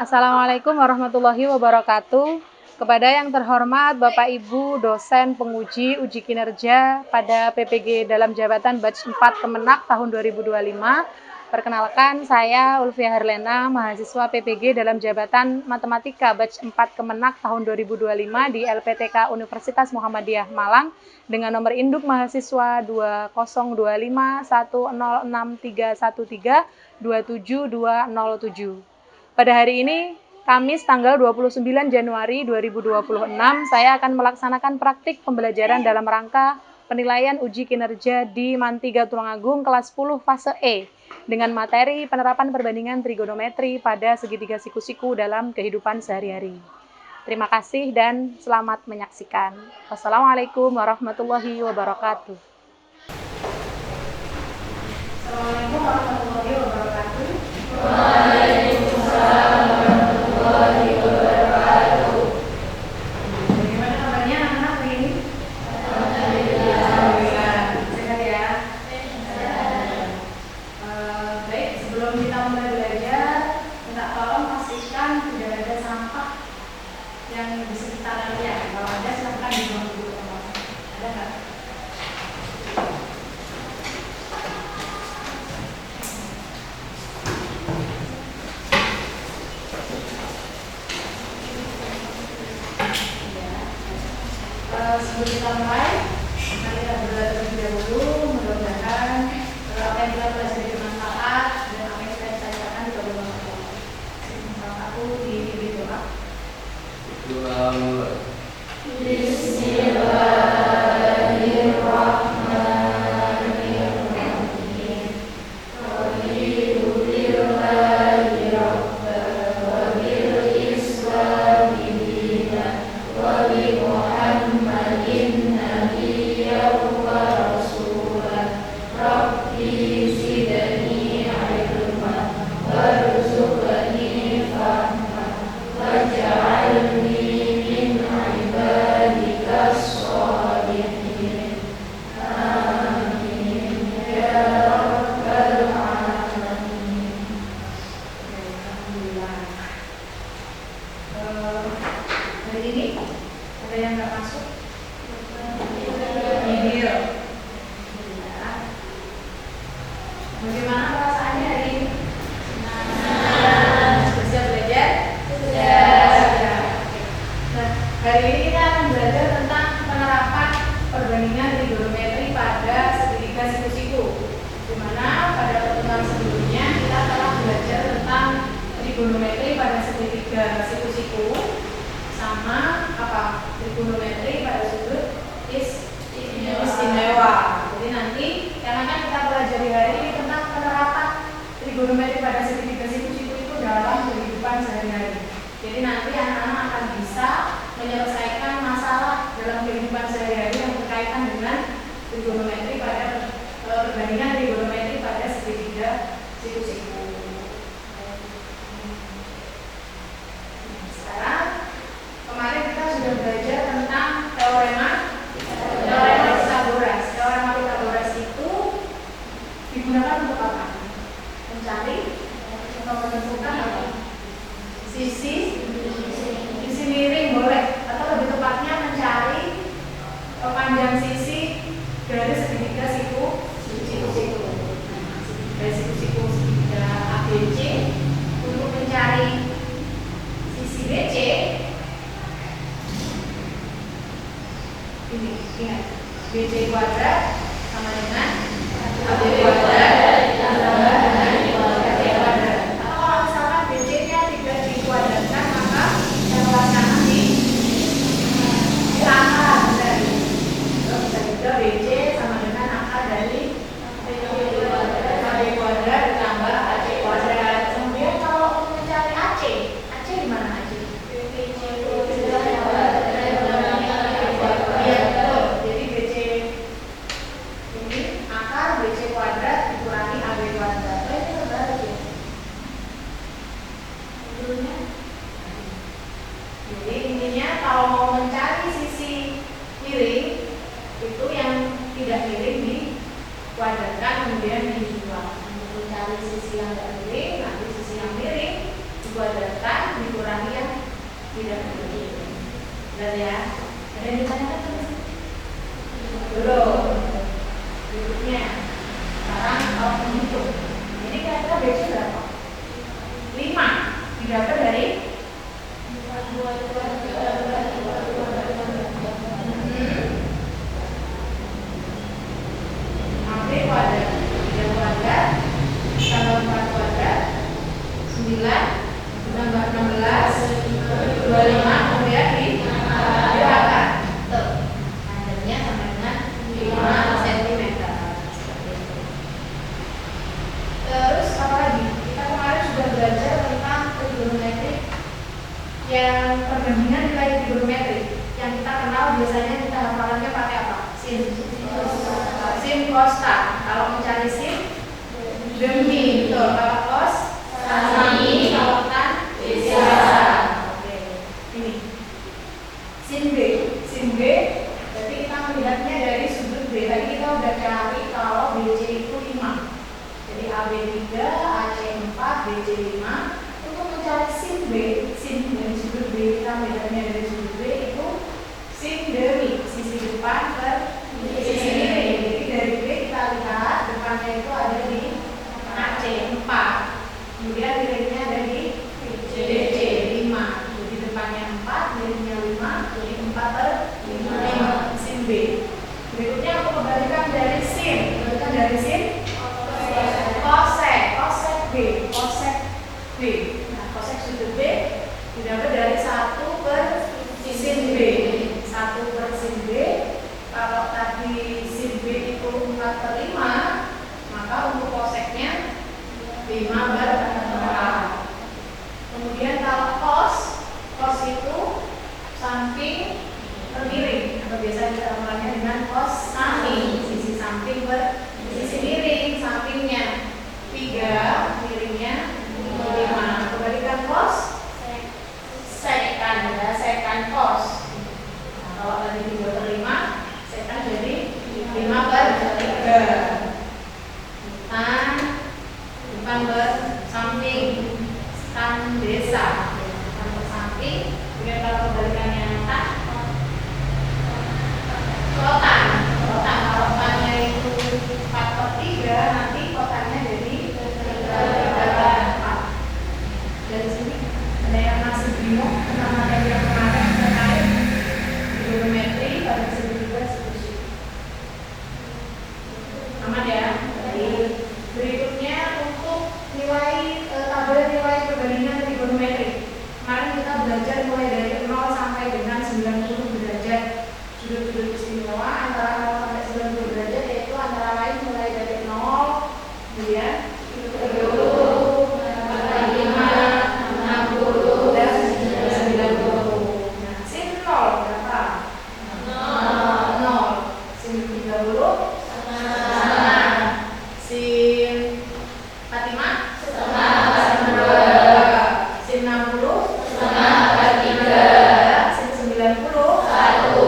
Assalamualaikum warahmatullahi wabarakatuh. Kepada yang terhormat Bapak Ibu dosen penguji uji kinerja pada PPG dalam jabatan batch 4 Kemenak tahun 2025. Perkenalkan, saya Ulfia Harlena, mahasiswa PPG dalam jabatan Matematika batch 4 Kemenak tahun 2025 di LPTK Universitas Muhammadiyah Malang dengan nomor induk mahasiswa 202510633172207. Pada hari ini, Kamis tanggal 29 Januari 2026, saya akan melaksanakan praktik pembelajaran dalam rangka penilaian uji kinerja di MAN 3 Tulungagung kelas 10 fase E dengan materi penerapan perbandingan trigonometri pada segitiga siku-siku dalam kehidupan sehari-hari. Terima kasih dan selamat menyaksikan. Wassalamualaikum warahmatullahi wabarakatuh. Assalamualaikum warahmatullahi wabarakatuh. Waalaikumsalam warahmatullahi wabarakatuh. Bagaimana kabarnya anak-anak hari ini? Alhamdulillah. Sehat ya? Baik, sebelum kita mulai belajar, minta tolong pastikan tidak ada sampah yang di sekitar kalian. Kalau ada, silahkan dibuang dulu. Ada nggak? Sebelum kita mulai, mari kita berdoa terlebih dahulu. Mudah-mudahan apa yang kita pelajari bermanfaat dan apa yang kita bicarakan juga bermanfaat. Aku diberi doa. Hari ini ada yang nggak masuk? Bagaimana perasaannya hari ini? Sudah siap belajar? Sudah. Nah, hari ini kita akan belajar tentang penerapan perbandingan trigonometri pada segitiga siku-siku. Di mana pada pertemuan sebelumnya kita telah belajar tentang trigonometri pada segitiga siku-siku sama apa? Trigonometri pada sudut istimewa. Jadi nanti yang akan kita pelajari hari ini tentang penerapan trigonometri pada segitiga siku-siku itu dalam kehidupan sehari-hari. Jadi nanti anak-anak akan bisa menyelesaikan masalah dalam kehidupan sehari-hari yang berkaitan dengan trigonometri pada perbandingan trigonometri pada segitiga siku-siku. Sekarang kemarin kita sudah belajar tentang teorema Pythagoras. Teorema Pythagoras itu digunakan untuk apa? Mencari atau menentukan apa? Sisi miring boleh, atau lebih tepatnya mencari panjang sisi dari segitiga siku-siku. Dari siku-siku segitiga ABC untuk mencari sisi BC. Ini ingat, BC kuadrat sama dengan AB kuadrat ditambah dengan AC kuadrat. Atau kalau misalkan BC-nya tidak dikuadratkan, maka kita kelaskan di akar dari. Bisa juga BC sama dengan akar dari AB kuadrat ditambah AC kuadrat. Kemudian kalau untuk mencari AC di mana AC? Iya betul. Jadi BC ini akar BC kuadrat Tidak begitu. Benar ya? Ada yang ditanyakan nggak? Belum. Berikutnya, sekarang kalau menghitung. Ini kira-kira BC berapa? 5. Didapat dari AB kuadrat 3 kuadrat tambah 4 kuadrat 9 tambah 16 25 kemudian dibakar. Tuh. Panjangnya sama dengan 5 cm. Terus apa lagi? Kita kemarin sudah belajar tentang trigonometri yang perbandingan nilai trigonometri yang kita kenal biasanya kita hafalannya pakai apa? Sin cos tan. Kalau mencari sin demi, betul. Kalau cos sami, kalau tan biasa. Oke. Ini sin B. Sin B berarti kita melihatnya dari sudut B. Tadi kita udah cari kalau BC itu 5. Jadi AB 3, AC 4, BC 5. Untuk mencari sin B, sin dari sudut B kita melihatnya dari sudut B itu sin demi, sisi depan per sisi miring. Jadi dari B kita lihat depannya itu ada di AC 4. Kemudian miringnya ada di DC 5. Jadi depannya 4, miringnya 5. Jadi 4 per 5 sin B. Berikutnya aku kembalikan dari sin. Kembalikan dari sin cosek B. Cosek B. Nah, cosek sudut B didapat dari 1 per sin B. 1 per sin B. Kalau tadi sin B itu 4 per 5, maka untuk koseknya 5 per 4. Kemudian kalau cos itu samping per miring, atau biasa kita namanya dengan cos samping, sisi samping per sisi miring, sampingnya 3, miringnya 5. Kembalikan cos sekan, ya, sekan cos. Nah, kalau tadi 3 per 5, sekan jadi 5 per 3. Tan bukan ber samping, tan desa, tan per samping. Kemudian kalau kembalikannya tan kotan. Kalau tannya itu 4 per 3, nanti kotannya jadi 3 per 4. Dari sini ada yang masih bingung tentang materi yang kemarin terkait trigonometri pada segi diskusi. Aman ya? Baik. Berikutnya untuk nilai tabel nilai perbandingan trigonometri. Kemarin kita belajar mulai dari 0 sampai dengan 90 derajat sudut-sudut istimewa. Antara 0 sampai 90 derajat yaitu antara lain mulai dari 0, kemudian 70, 45, 60 dan 90. Nah, sin 0 berapa? 0. Sin 30 setengah. Sin 45 setengah. Sin 60 setengah per 3. Sin 90 1.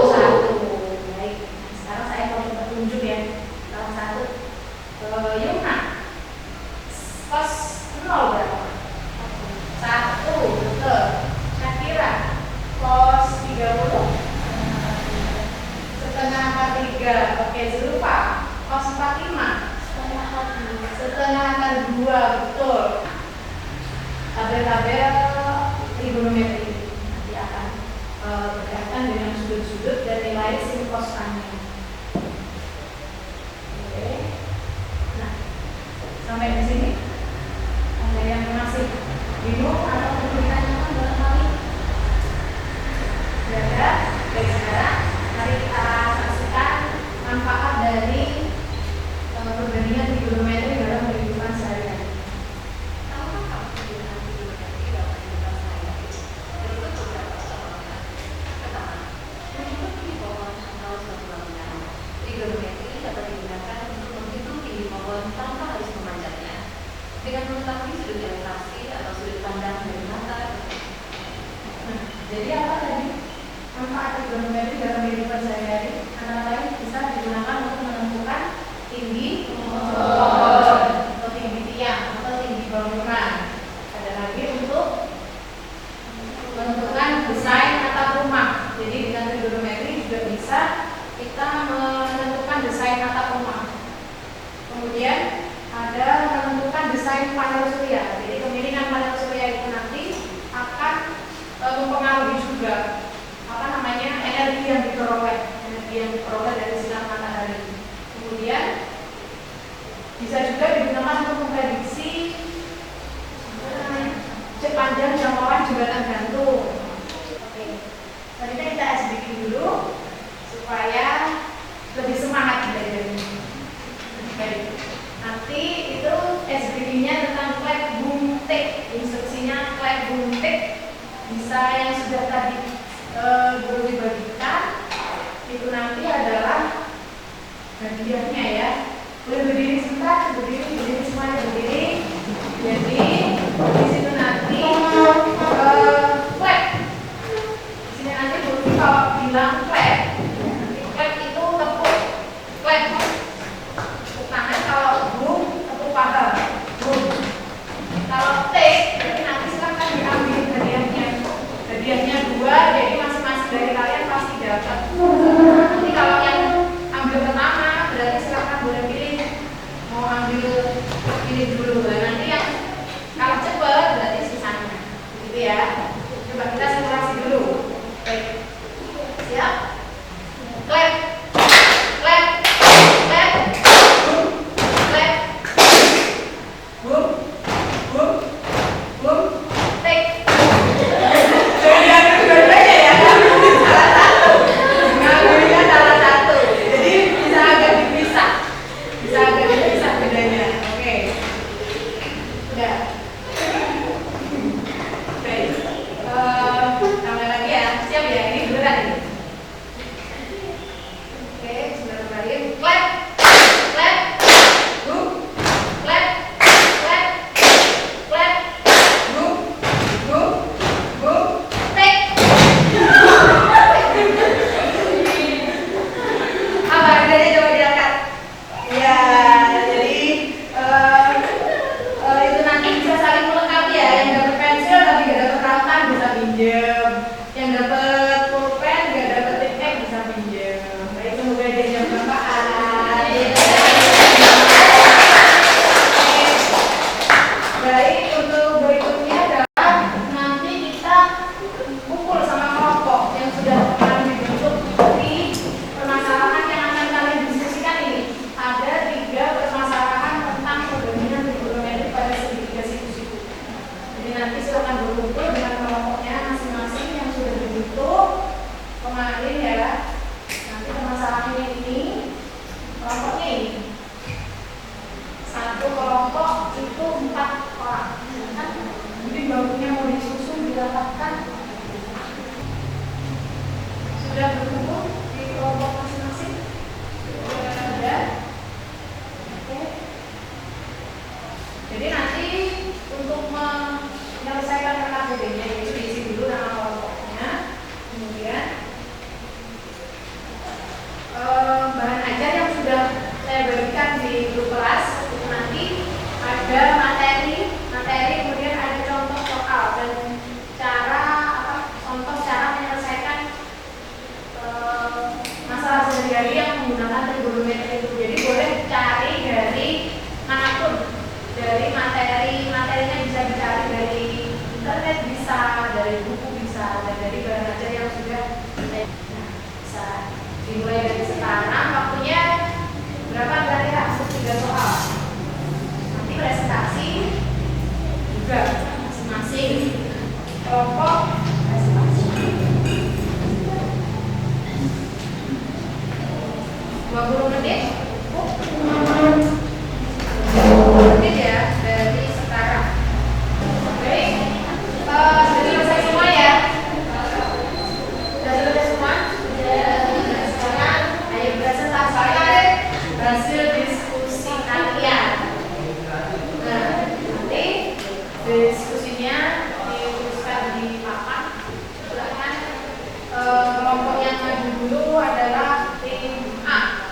Baik. Sekarang saya mau coba tunjuk ya. Salah satu. Yuna. Cos 0 berapa? 1. Betul. Syakira. Cos 30 setengah per 3. Oke, Zulfa. Cos 45 setengah per 2. Betul. Tabel-tabel trigonometri nanti akan berkaitan dengan sudut-sudut dan nilai sin cos tan-nya. Oke. Nah, sampai di sini ada yang masih bingung atau perlu ditanyakan barangkali? Sudah ada? Baik, sekarang mari kita saksikan manfaat dari perbandingan trigonometri dalam kehidupan sehari-hari. Trigonometri dapat digunakan untuk menghitung tinggi pohon tanpa harus memanjatnya dengan mengetahui sudut elevasi atau sudut pandang dari mata. Nah, jadi apa tadi manfaat trigonometri dalam kehidupan sehari-hari? Antara lain bisa digunakan untuk menentukan tinggi pohon atau tinggi tiang atau tinggi bangunan. Ada lagi untuk menentukan kita menentukan desain atap rumah. Kemudian ada menentukan desain panel surya. Jadi kemiringan panel surya itu nanti akan mempengaruhi juga energi yang diperoleh dari sinar matahari. Kemudian bisa juga digunakan untuk memprediksi panjang jangkauan jembatan gantung. Oke, tadi kita SBQ dulu supaya lebih semangat belajarnya. Baik, nanti itu SBQ-nya tentang klep buntik, instruksinya klep buntik. Bisa yang sudah tadi guru dibagikan itu nanti adalah hadiahnya ya. Boleh berdiri sebentar, berdiri semuanya berdiri. Jadi di situ nanti klep. Di sini nanti guru kalau bilang klep, klep itu tepuk, klep tepuk tangan. Kalau boom tepuk paha, boom. Kalau take, jadi nanti silahkan diambil hadiahnya 2, jadi masing-masing dari kalian pasti dapat. Nanti kalau yang ambil pertama berarti silahkan boleh pilih mau ambil ini dulu. Nanti yang kalau cepat berarti sisanya, gitu ya. Coba kita simulasi dulu. Baik, siap? Clap, clap, clap, boom, clap, boom, boom, boom, take. Sudah berkumpul di kelompok masing-masing? Sudah ada? Oke. Jadi nanti untuk menyelesaikan KKBD-nya itu diisi dulu nama kelompoknya. Kemudian bahan ajar yang sudah saya bagikan di grup kelas itu nanti ada materi, kemudian ada contoh soal dan contoh cara menyelesaikan masalah sehari-hari yang menggunakan trigonometri itu. Jadi boleh cari dari manapun, dari materinya bisa dicari dari internet, bisa dari buku, bisa dan dari bahan ajar yang sudah bisa dimulai dari sekarang. Waktunya berapa kira-kira? 3 soal. Nanti presentasi juga masing-masing kelompok presentasi 20 menit cukup. 20 menit ya dari sekarang. Baik, sudah selesai semua ya? Sudah selesai semua? Sekarang ayo presentasikan hasil diskusi kalian. Nah, nanti diskusinya dituliskan di papan. Silakan kelompok yang maju dulu adalah tim A.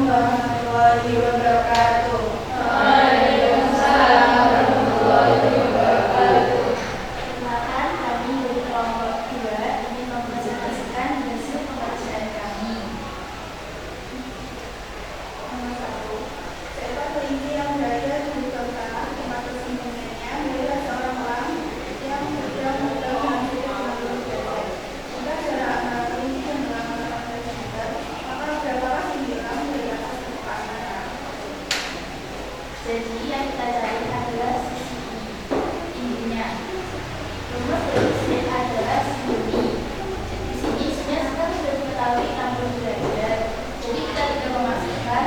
warahmatullahi wabarakatuh. Waalaikumsalam warahmatullahi wabarakatuh. Perkenalkan, kami dari kelompok 2 ingin mempresentasikan hasil pengajian kami. Nomor 1. Seekor kelinci yang berada di kota tempat persembunyiannya melihat seorang orang yang sedang memegang hasil 60 derajat. Jika jarak antara kelinci dan orang 18 meter, maka berapakah sindiran dari atas ke mana? Jadi yang kita cari adalah sisi ininya. Rumus dari sini adalah sini. Di sini sebenarnya kita sudah mengetahui 60 derajat. Jadi kita tinggal memasukkan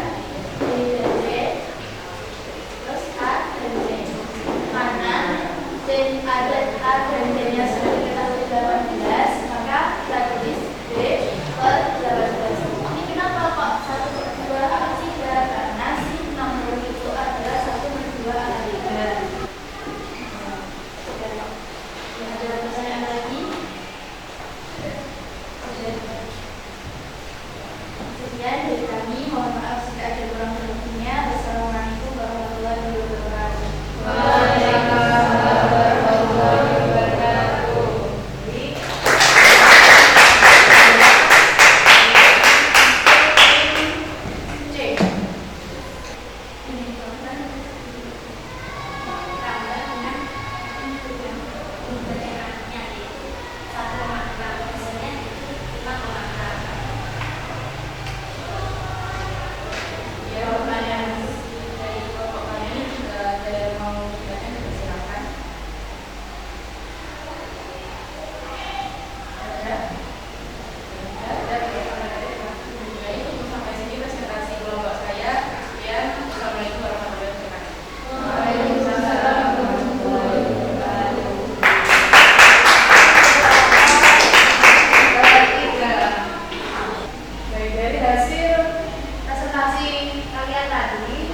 D dan Z, terus A dan Z. Karena A dan Z-nya sudah diketahui 18, maka kita tulis D per 18. Ini kenapa kok 1/2 akar 3? Karena si 60 itu adalah 1/2 akar 3. Ada pertanyaan lagi? Sekian dari kami, mohon maaf jika ada kurang lebihnya. Wassalamualaikum warahmatullahi wabarakatuh. Waalaikumsalam warahmatullahi wabarakatuh. Ya, pertanyaan dari kelompok kami juga ada yang mau bertanya, silakan. Ada? Ada. Baik, untuk sampai sini presentasi kelompok saya. Sekian. Assalamualaikum warahmatullahi wabarakatuh. Waalaikumsalam warahmatullahi wabarakatuh. Baik, dari hasil presentasi kalian tadi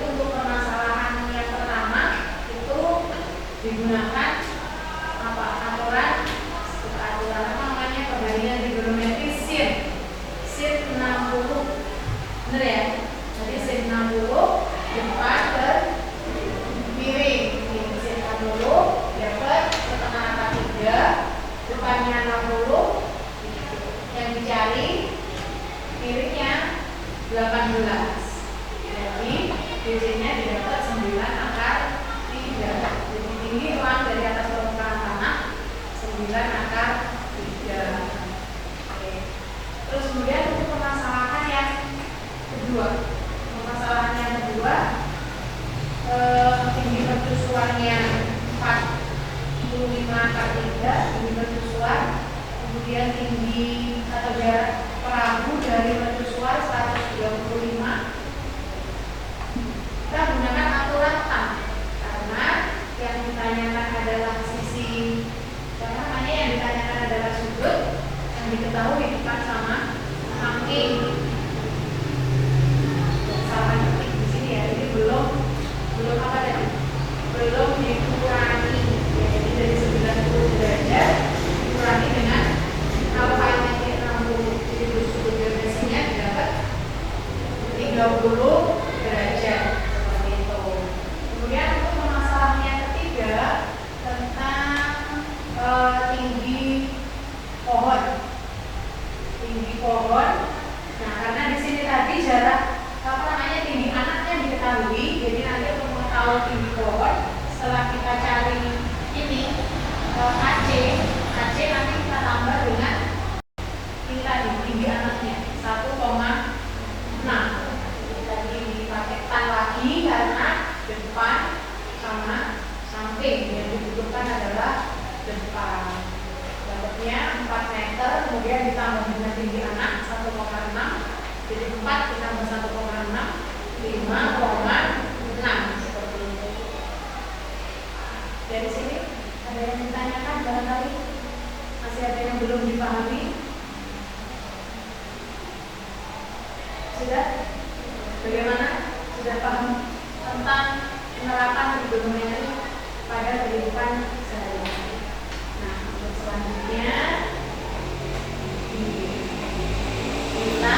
untuk permasalahan yang pertama itu digunakan aturan apa namanya, perbandingan trigonometri sin 60, bener ya? Jadi sin 60 depan dan miring. Ini sin 60 dapat setengah akar 3, depannya 60, yang dicari miringnya 18. Jadi DC-nya didapat 9 akar 3. Jadi tinggi ruang dari atas permukaan tanah 9 akar 3. Oke. Terus kemudian untuk permasalahan yang kedua. Permasalahan yang kedua, tinggi mercusuarnya 45 akar 3, tinggi mercusuar. Kemudian tinggi atau jarak perahu dari mercusuar 125. Kita gunakan aturan tan, karena yang ditanyakan adalah sisi, yang ditanyakan adalah sudut yang diketahui depan sama samping. Salah ketik di sini ya, ini belum apa tadi? Belum dikurangi. Ya, jadi dari 90 derajat dikurangi dengan alfanya 60. Jadi sudut geodesinya didapat 30 derajat. Kemudian untuk permasalahan yang ketiga tentang tinggi pohon. Nah, karena di sini tadi jarak tinggi anaknya diketahui, jadi nanti untuk mengetahui tinggi pohon, setelah kita cari ini AC nanti kita tambah dengan ini tadi tinggi anaknya 1,6. Tadi dipakai tan lagi karena depan sama samping, yang dibutuhkan adalah depan. Dapatnya 4 meter, kemudian ditambah dengan tinggi anak 1,6, jadi 4 ditambah 1,6 5,6 seperti itu. Dari sini ada yang ditanyakan barangkali, masih ada yang belum dipahami? Sudah? Bagaimana? Sudah paham tentang penerapan trigonometri pada kehidupan sehari-hari? Nah, untuk selanjutnya kita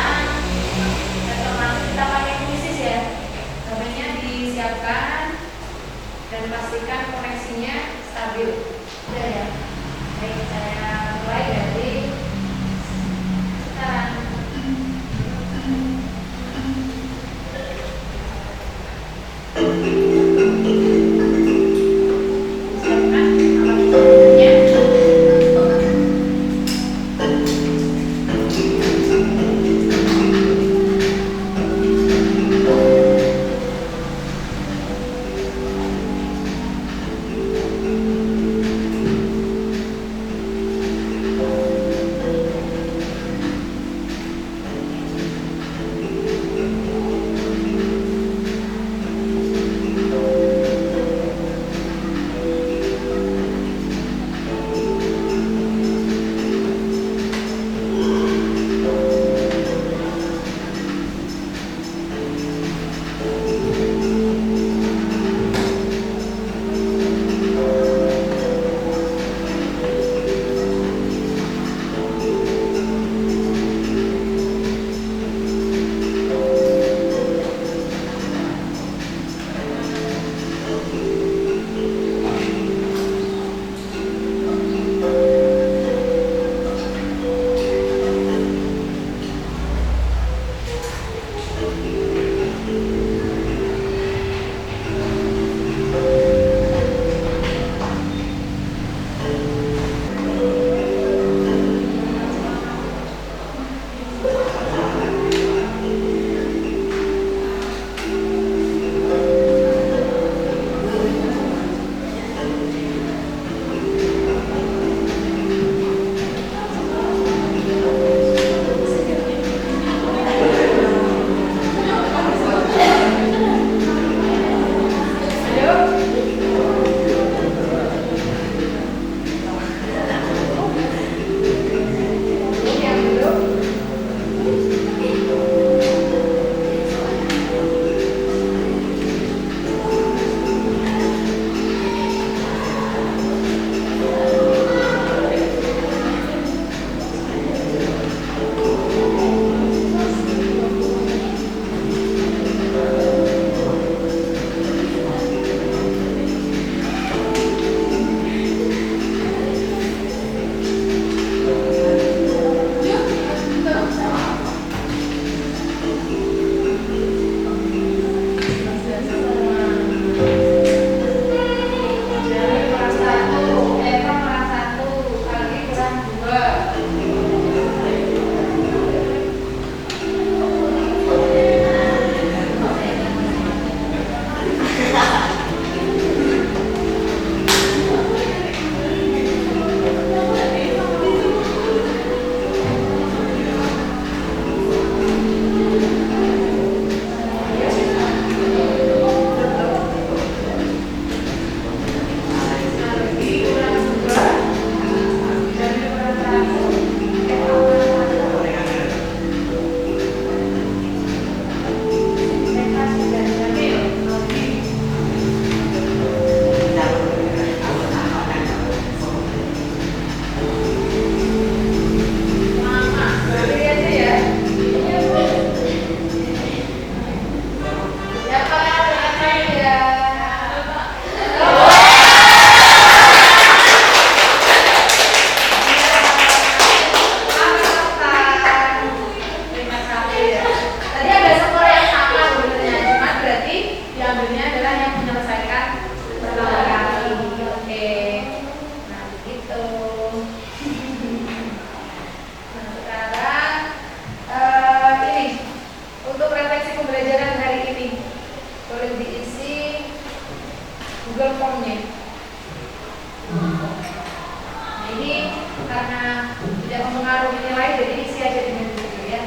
menilai, jadi isi aja dengan jujur ya.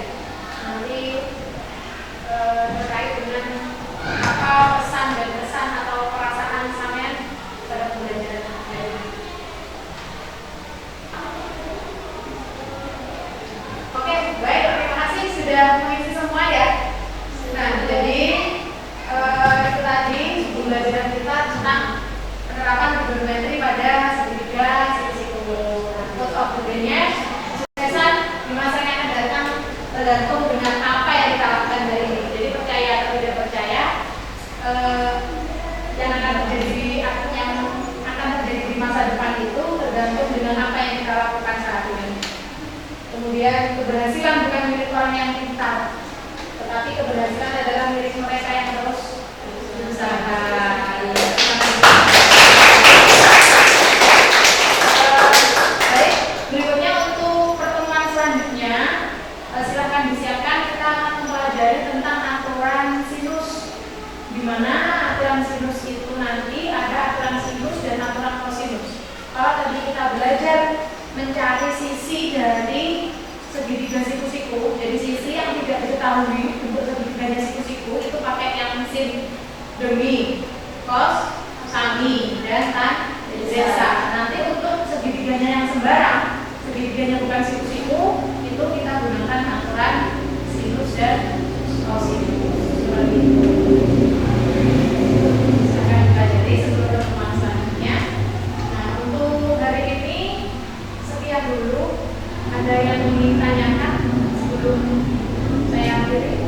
Nanti terkait dengan apa pesan dan kesan atau perasaan sampean pada pembelajaran hari ini. Oke, baik, terima kasih sudah mengisi semua ya. Nah, jadi itu tadi pembelajaran kita tentang penerapan trigonometri pada segitiga sisi-siku. Quote of the day-nya, kesuksesan di masa yang akan datang tergantung dengan apa yang kita lakukan dari ini. Jadi percaya atau tidak percaya, yang akan terjadi di masa depan itu tergantung dengan apa yang kita lakukan saat ini. Kemudian keberhasilan bukan milik orang yang pintar, tetapi keberhasilan adalah milik mereka yang terus berusaha. Baik, berikutnya untuk pertemuan selanjutnya, silakan disiapkan. Kita akan mempelajari tentang aturan sinus, di mana aturan sinus itu nanti ada aturan sinus dan aturan kosinus. Kalau tadi kita belajar mencari sisi dari segitiga siku-siku, jadi sisi yang tidak diketahui untuk segitiganya siku-siku itu pakai yang mesin demi, cos, sami, dan tan, zeta. Nanti untuk segitiganya yang sembarang, segitiganya bukan siku-siku, itu kita gunakan aturan sinus dan kosinus. Seperti itu. Silakan dipelajari sebelum pertemuan selanjutnya. Nah, untuk hari ini sekian dulu. Ada yang ingin tanyakan sebelum saya akhiri?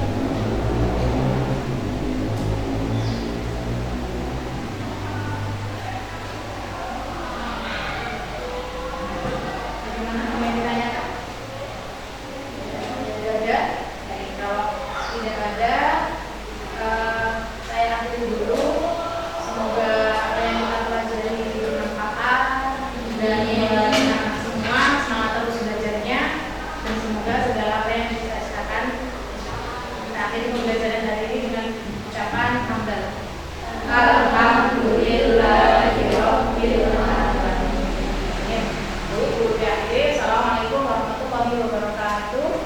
Bagaimana? Apa yang ditanyakan? Tidak ada? Baik, kalau tidak ada, saya akhiri dulu. Semoga apa yang kita pelajari bermanfaat dan anak semua semangat terus belajarnya, dan semoga segala apa yang kita citakan kita akhiri pembelajaran hari ini dengan ucapan hamdalah. Alhamdulillahirabbil alamin. Ya, Bu, diakhiri. Assalamualaikum warahmatullahi wabarakatuh.